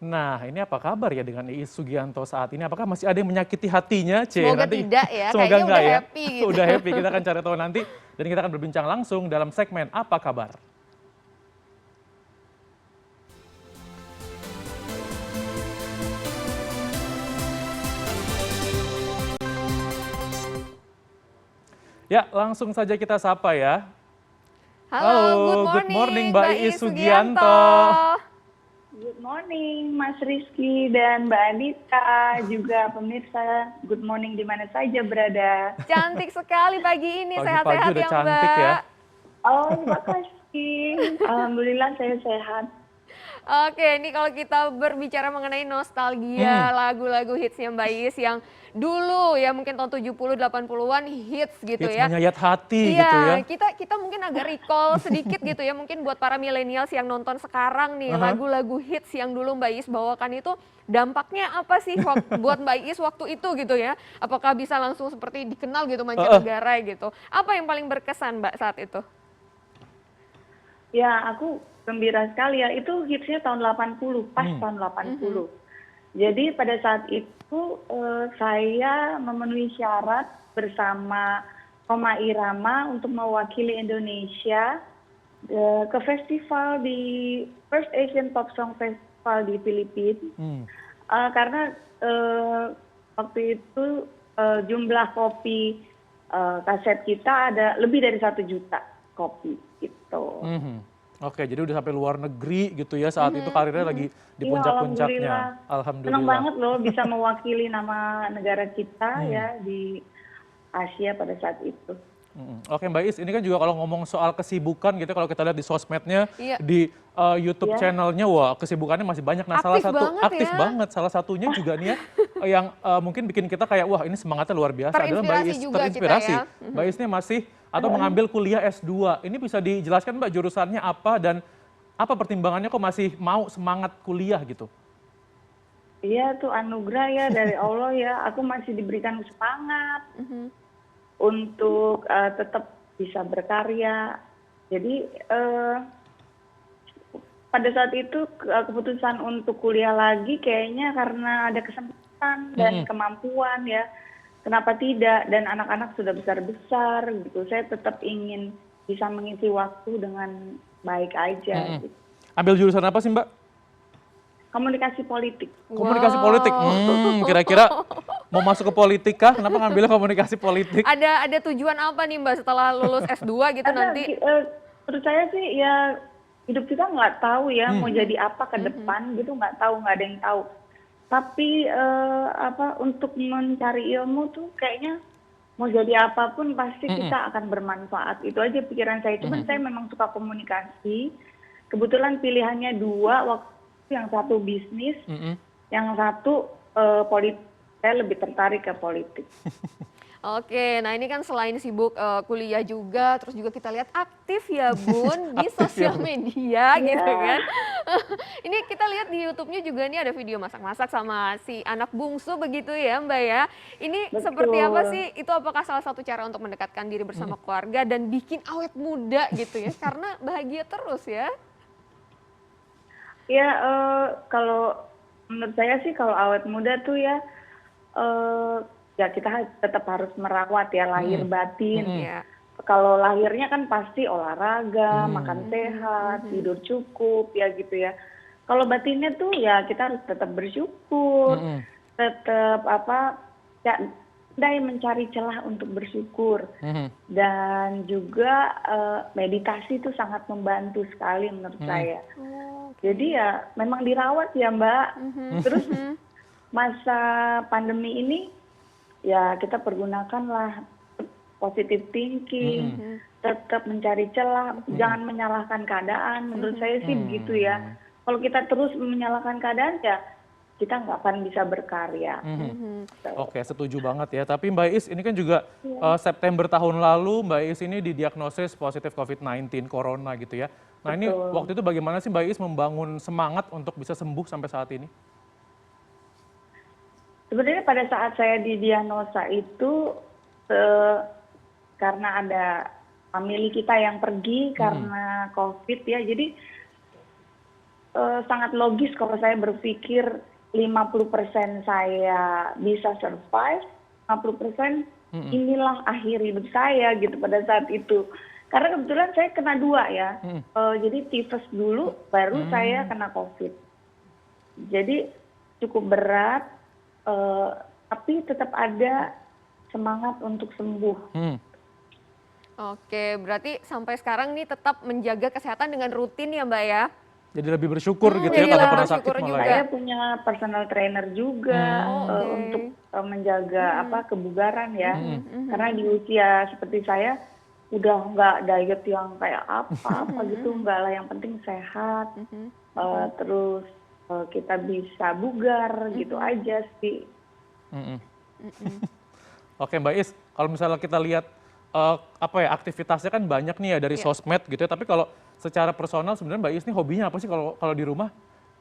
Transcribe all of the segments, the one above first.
Nah, ini apa kabar ya dengan Iis Sugianto saat ini? Apakah masih ada yang menyakiti hatinya? Semoga Nanti tidak ya, semoga kayaknya enggak udah ya. happy gitu. Udah happy, kita akan cari tahu nanti dan kita akan berbincang langsung dalam segmen Apa Kabar. Ya, langsung saja kita sapa ya. Halo, Good morning Mbak Mbak Iis Iis Sugianto. Sugianto. Good morning Mas Rizky dan Mbak Anita, juga pemirsa. Good morning di mana saja berada. Cantik sekali pagi ini, Pagi-pagi sehat-sehat udah ya cantik Mbak. ya. Oh, terima kasih. Alhamdulillah saya sehat. Oke, ini kalau kita berbicara mengenai nostalgia lagu-lagu hitsnya Mbak Iis yang dulu ya mungkin tahun 70 80-an hits gitu Hits ya. menyayat hati gitu ya. Iya, kita mungkin agak recall sedikit gitu ya, mungkin buat para milenials yang nonton sekarang nih, lagu-lagu hits yang dulu Mbak Iis bawakan itu dampaknya apa sih buat Mbak Iis waktu itu gitu ya? Apakah bisa langsung seperti dikenal gitu mancanegara gitu? Apa yang paling berkesan Mbak saat itu? Ya, aku gembira sekali ya. Itu hitsnya tahun 80, pas tahun 80. Jadi pada saat itu saya memenuhi syarat bersama Rhoma Irama untuk mewakili Indonesia ke festival di First Asian Pop Song Festival di Filipina. Karena waktu itu jumlah kopi kaset kita ada lebih dari 1 juta kopi gitu. Oke, jadi udah sampai luar negeri gitu ya saat itu karirnya lagi di Iya, puncak-puncaknya. alhamdulillah. Senang banget loh bisa mewakili nama negara kita ya di Asia pada saat itu. Oke Mbak Is, ini kan juga kalau ngomong soal kesibukan gitu, kalau kita lihat di sosmednya, Iya. di YouTube channelnya, wah kesibukannya masih banyak. Nah salah Aktif satu banget aktif ya. banget, salah satunya juga nih ya, yang mungkin bikin kita kayak wah ini semangatnya luar biasa adalah Mbak Terinspirasi Is juga terinspirasi. kita ya. Mbak Is ini masih atau mengambil kuliah S2. Ini bisa dijelaskan Mbak jurusannya apa dan apa pertimbangannya kok masih mau semangat kuliah gitu? Iya tuh anugerah ya dari Allah ya. Aku masih diberikan semangat untuk tetap bisa berkarya. Jadi pada saat itu keputusan untuk kuliah lagi kayaknya karena ada kesempatan dan kemampuan ya. Kenapa tidak? Dan anak-anak sudah besar-besar gitu. Saya tetap ingin bisa mengisi waktu dengan baik aja. Gitu. Ambil jurusan apa sih Mbak? Komunikasi politik. Komunikasi politik. Kira-kira mau masuk ke politik kah? Kenapa ngambilnya komunikasi politik? Ada tujuan apa nih Mbak setelah lulus S2 gitu nanti? Menurut saya sih ya hidup kita nggak tahu ya mau jadi apa ke depan gitu, nggak tahu, nggak ada yang tahu. Tapi untuk mencari ilmu tuh kayaknya mau jadi apapun pasti kita akan bermanfaat. Itu aja pikiran saya. Cuman saya memang suka komunikasi. Kebetulan pilihannya 2, waktu yang satu bisnis, yang satu politik. Saya lebih tertarik ke politik. Oke, nah ini kan selain sibuk kuliah juga, terus juga kita lihat aktif ya Bun di sosial media gitu kan. Ini kita lihat di YouTube-nya juga nih ada video masak-masak sama si anak bungsu begitu ya Mbak ya. Ini seperti apa sih? Itu apakah salah satu cara untuk mendekatkan diri bersama keluarga dan bikin awet muda gitu ya? Karena bahagia terus ya. Ya kalau menurut saya sih kalau awet muda tuh ya ya kita tetap harus merawat ya lahir batin. Kalau lahirnya kan pasti olahraga, makan sehat, tidur cukup ya gitu ya. Kalau batinnya tuh ya kita harus tetap bersyukur, tetap ya pandai mencari celah untuk bersyukur. Dan juga meditasi itu sangat membantu sekali menurut saya. Jadi ya memang dirawat ya Mbak. Terus masa pandemi ini ya kita pergunakanlah positive thinking, tetap mencari celah, jangan menyalahkan keadaan. Menurut saya sih begitu ya. Kalau kita terus menyalahkan keadaan ya kita nggak akan bisa berkarya. Oke, setuju banget ya. Tapi Mbak Is, ini kan juga September tahun lalu Mbak Is ini didiagnosis positif COVID-19, corona gitu ya. Nah ini waktu itu bagaimana sih Mbak Is membangun semangat untuk bisa sembuh sampai saat ini? Sebenarnya pada saat saya didiagnosa itu karena ada famili kita yang pergi karena COVID ya, jadi sangat logis kalau saya berpikir 50% saya bisa survive, 50% inilah akhir hidup saya gitu pada saat itu. Karena kebetulan saya kena 2 ya. Jadi tifus dulu, baru saya kena COVID. Jadi cukup berat, tapi tetap ada semangat untuk sembuh. Oke, berarti sampai sekarang nih tetap menjaga kesehatan dengan rutin ya Mbak ya? Jadi lebih bersyukur gitu ya jadi karena lebih pernah sakit bersyukur malah juga. ya. Saya punya personal trainer juga untuk menjaga kebugaran ya. Karena di usia seperti saya udah nggak diet yang kayak apa gitu, nggak lah, yang penting sehat. Terus kita bisa bugar gitu aja sih. Oke Mbak Is, kalau misalnya kita lihat aktivitasnya kan banyak nih ya dari sosmed gitu ya, tapi kalau secara personal sebenarnya Mbak Is ini hobinya apa sih kalau di rumah?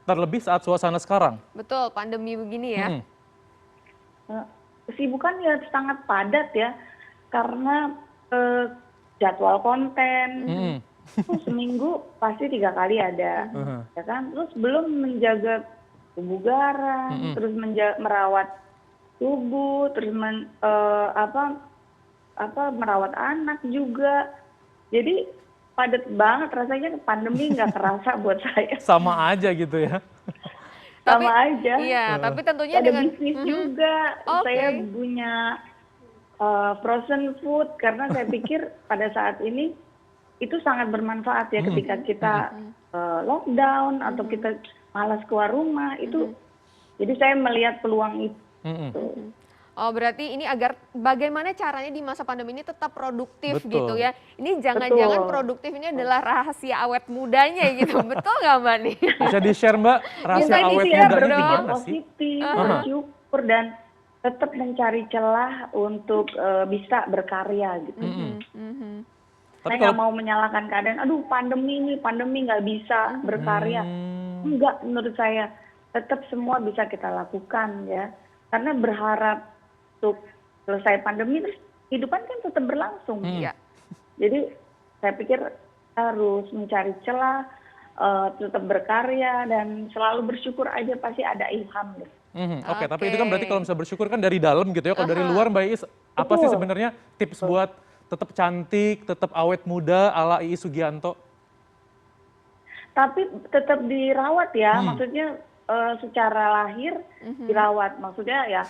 Terlebih saat suasana sekarang. Betul, pandemi begini ya. Kesibukan ya sangat padat ya, karena jadwal konten seminggu pasti 3 kali ada, ya kan. Terus belum menjaga kebugaran, terus merawat tubuh, terus merawat anak juga. Jadi padat banget rasanya, pandemi nggak kerasa buat saya. Sama aja gitu ya. Sama aja. Iya, tapi tentunya Ada dengan bisnis juga. Saya punya frozen food karena saya pikir pada saat ini itu sangat bermanfaat ya ketika kita lockdown atau kita malas keluar rumah itu. Jadi saya melihat peluang itu. Oh, berarti ini agar bagaimana caranya di masa pandemi ini tetap produktif gitu ya. Ini jangan-jangan produktif ini adalah rahasia awet mudanya gitu. Betul nggak Mbak nih? Bisa di-share Mbak rahasia awet mudanya gimana sih? Positif, bersyukur, dan tetap mencari celah untuk bisa berkarya gitu. Saya nggak mau menyalahkan keadaan, aduh pandemi nggak bisa berkarya. Enggak, menurut saya tetap semua bisa kita lakukan ya. Karena berharap untuk selesai pandemi terus kehidupan kan tetap berlangsung. Jadi saya pikir harus mencari celah, tetap berkarya dan selalu bersyukur aja, pasti ada ilham gitu. Oke, tapi itu kan berarti kalau misalnya bersyukur kan dari dalam gitu ya. Kalau dari luar Mbak Is, apa sih sebenarnya tips buat tetap cantik, tetap awet muda ala Iis Sugianto? Tapi tetap dirawat ya, maksudnya secara lahir dirawat, maksudnya ya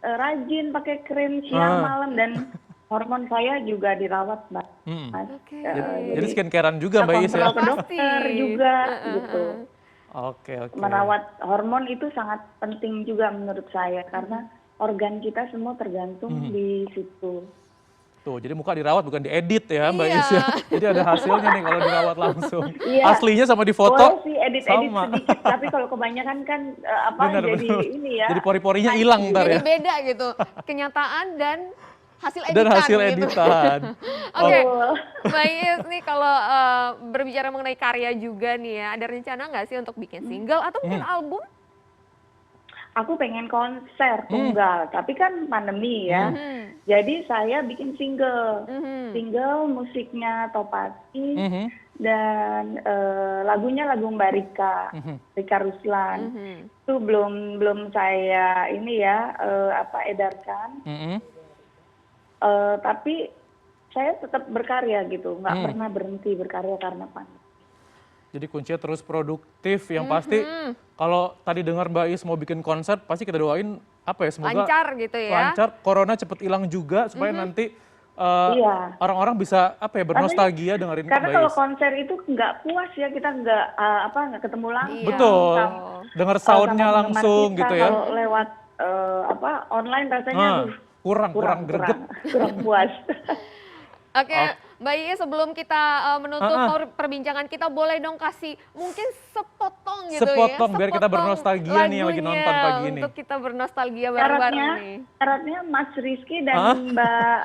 rajin pakai krim siang malam, dan hormon saya juga dirawat Mbak. Jadi skincare-an juga Mbak Is ya? Kontrol ke dokter juga gitu. Oke. Merawat hormon itu sangat penting juga menurut saya, karena organ kita semua tergantung di situ. Tuh, jadi muka dirawat bukan diedit ya Mbak Is ya. Jadi ada hasilnya nih kalau dirawat langsung. Aslinya sama di foto boleh sih edit-edit sama. sedikit, tapi kalau kebanyakan kan jadi ini ya. Jadi pori-porinya hilang ntar ya. Jadi beda gitu, kenyataan dan hasil editan. Dan hasil gitu. editan. Oke, Mbak Is nih kalau berbicara mengenai karya juga nih ya, ada rencana nggak sih untuk bikin single atau mungkin album? Aku pengen konser tunggal, tapi kan pandemi ya. Jadi saya bikin single, musiknya Topati dan lagunya lagu Mbak Rika Ruslan. Itu belum saya edarkan. Tapi saya tetap berkarya gitu, nggak pernah berhenti berkarya karena pandemi. Jadi kuncinya terus produktif, yang pasti kalau tadi dengar Mbak Is mau bikin konser, pasti kita doain semoga lancar gitu ya. Lancar, corona cepet hilang juga supaya nanti orang-orang bisa bernostalgia dengerin Mbak Is. Karena kalau konser itu nggak puas ya, kita nggak ketemu langsung. Betul, dengar soundnya langsung gitu ya. Kalau lewat online rasanya kurang greget. Kurang puas. Oke, Mbak Iis, sebelum kita menutup perbincangan kita, boleh dong kasih mungkin sepotong gitu sepotong biar kita bernostalgia nih yang lagi nonton pagi ini. Untuk kita bernostalgia bareng-bareng nih. Syaratnya Mas Rizky dan Mbak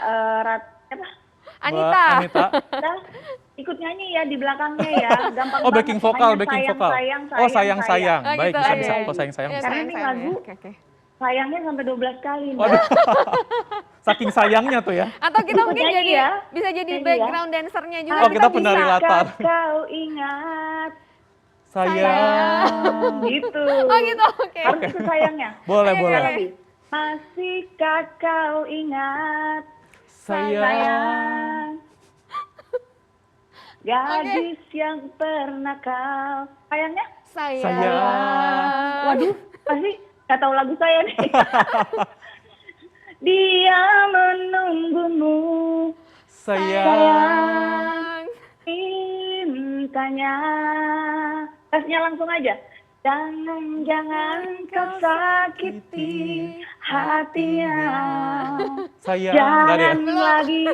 Anita. Ikut nyanyi ya di belakangnya ya, gampang banget. Backing vokal. Sayang. Gitu Baik, bisa. Sayang. Karena ini lagu sayangnya sampai 12 kali. Saking sayangnya tuh ya. Atau kita mungkin bisa jadi background dancernya juga. Kita penari latar. Kau ingat sayang. Gitu. Oh gitu, oke. Harus itu sayangnya. Boleh, Oke, boleh. oke. Lagi. Masihkah kau ingat Sayang. sayang, gadis yang pernah kau sayangnya? Sayang. Waduh, pasti nggak tahu lagu saya nih. Dia menunggumu, Sayang. Sayang. mintanya. Tesnya langsung aja. Jangan kau sakiti hatinya. Sayang. Nggak ada ya? Jangan lagi.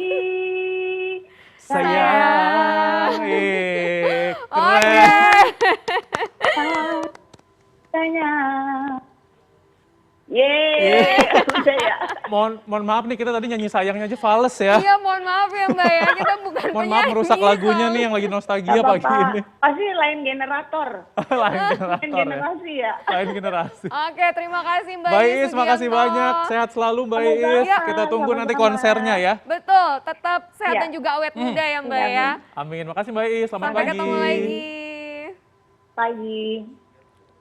Sayang. Oke. Keren. Tanya. Yeay, udah ya. Mohon maaf nih, kita tadi nyanyi sayangnya aja fales ya. Iya, mohon maaf ya Mbak ya, kita bukan Mohon maaf merusak penyanyi, lagunya nih yang lagi Gak nostalgia pagi apa-apa. ini. Pasti lain generator. Lain Lain generator ya. generasi ya. Lain generasi. Oke, terima kasih Mbak Mbak Iis Iis, makasih Sugianto. banyak. Sehat selalu Mbak Sama-sama. Iis. Kita tunggu nanti Sama-sama. konsernya ya. Betul, tetap sehat Iya. dan juga awet muda ya Mbak Iya, ya. Amin. Makasih Mbak Iis. Selamat Sampai pagi. ketemu lagi. Pagi.